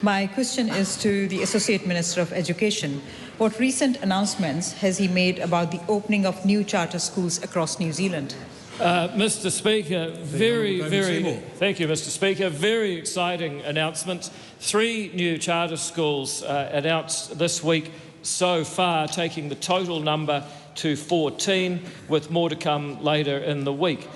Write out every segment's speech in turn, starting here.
My question is to the Associate Minister of Education. What recent announcements has he made about the opening of new charter schools across New Zealand? Mr. Speaker, thank you, Mr. Speaker. Very exciting announcements. 3 new charter schools announced this week so far, taking the total number to 14, with more to come later in the week.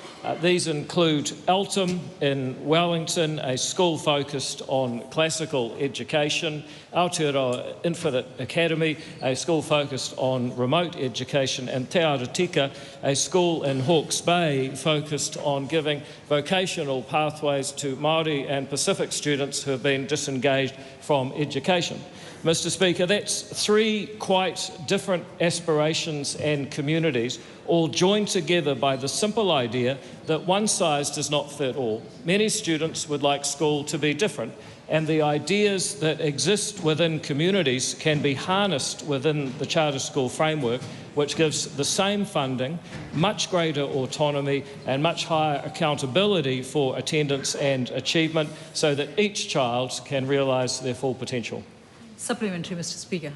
These include Eltham in Wellington, a school focused on classical education, Aotearoa Infinite Academy, a school focused on remote education, and Te Aratika, a school in Hawke's Bay focused on giving vocational pathways to Māori and Pacific students who have been disengaged from education. Mr. Speaker, that's 3 quite different aspirations and communities, all joined together by the simple idea that one size does not fit all. Many students would like school to be different, and the ideas that exist within communities can be harnessed within the charter school framework, which gives the same funding, much greater autonomy and much higher accountability for attendance and achievement, so that each child can realise their full potential. Supplementary, Mr. Speaker.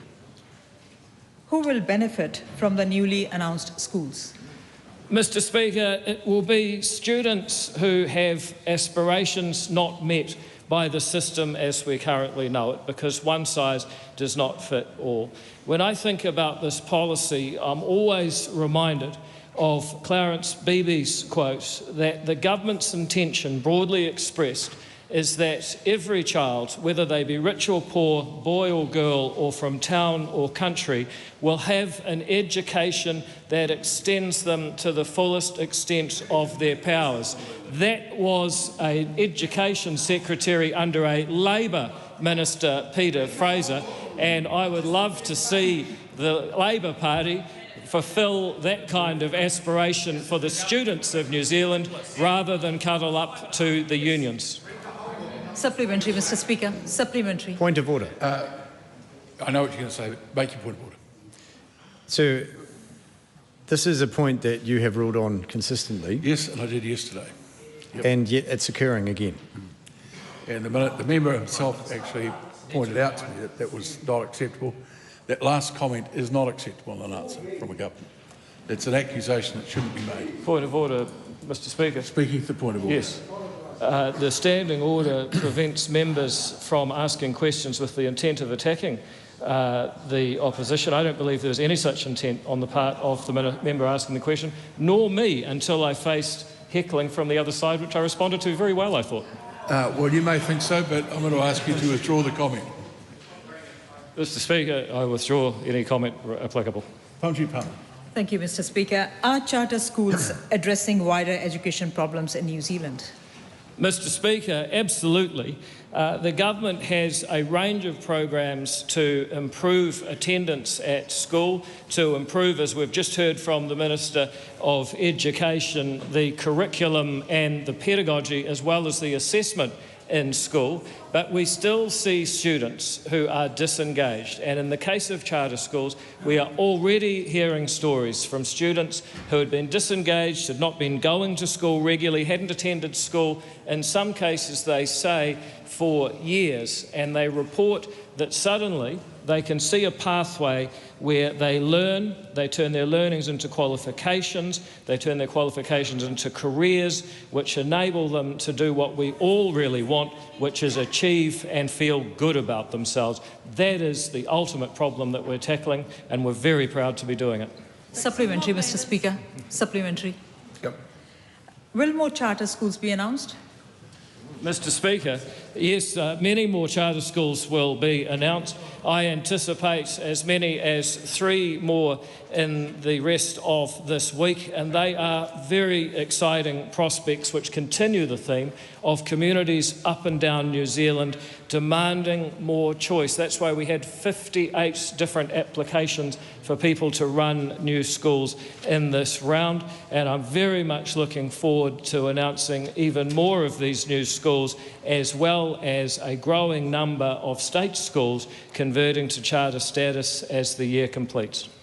Who will benefit from the newly announced schools? Mr. Speaker, it will be students who have aspirations not met by the system as we currently know it, because one size does not fit all. When I think about this policy, I'm always reminded of Clarence Beebe's quote that the government's intention, broadly expressed, is that every child, whether they be rich or poor, boy or girl, or from town or country, will have an education that extends them to the fullest extent of their powers. That was an Education Secretary under a Labour Minister, Peter Fraser, and I would love to see the Labour Party fulfil that kind of aspiration for the students of New Zealand rather than cuddle up to the unions. Supplementary, Mr. Speaker. Supplementary. Point of order. I know what you're going to say, but make your point of order. So, this is a point that you have ruled on consistently. Yes, and I did yesterday. Yep. And yet it's occurring again. And the member himself actually pointed out to me that that was not acceptable. That last comment is not acceptable in an answer from a government. It's an accusation that shouldn't be made. Point of order, Mr. Speaker. Speaking to the point of order. Yes. The standing order prevents members from asking questions with the intent of attacking the opposition. I don't believe there was any such intent on the part of the member asking the question, nor me, until I faced heckling from the other side, which I responded to very well, I thought. Well, you may think so, but I'm going to ask you to withdraw the comment. Mr. Speaker, I withdraw any comment applicable. Thank you, Mr. Speaker. Are charter schools addressing wider education problems in New Zealand? Mr. Speaker, absolutely. The government has a range of programs to improve attendance at school, to improve, as we've just heard from the Minister of Education, the curriculum and the pedagogy, as well as the assessment in school, but we still see students who are disengaged, and in the case of charter schools we are already hearing stories from students who had been disengaged, had not been going to school regularly, hadn't attended school, in some cases they say for years, and they report that suddenly they can see a pathway where they learn, they turn their learnings into qualifications, they turn their qualifications into careers which enable them to do what we all really want, which is achieve and feel good about themselves. That is the ultimate problem that we're tackling, and we're very proud to be doing it. Supplementary, Mr. Speaker. Supplementary. Yep. Will more charter schools be announced? Mr. Speaker, yes, many more charter schools will be announced. I anticipate as many as 3 more in the rest of this week, and they are very exciting prospects which continue the theme of communities up and down New Zealand demanding more choice. That's why we had 58 different applications for people to run new schools in this round, and I'm very much looking forward to announcing even more of these new schools, as well as a growing number of state schools converting to charter status as the year completes.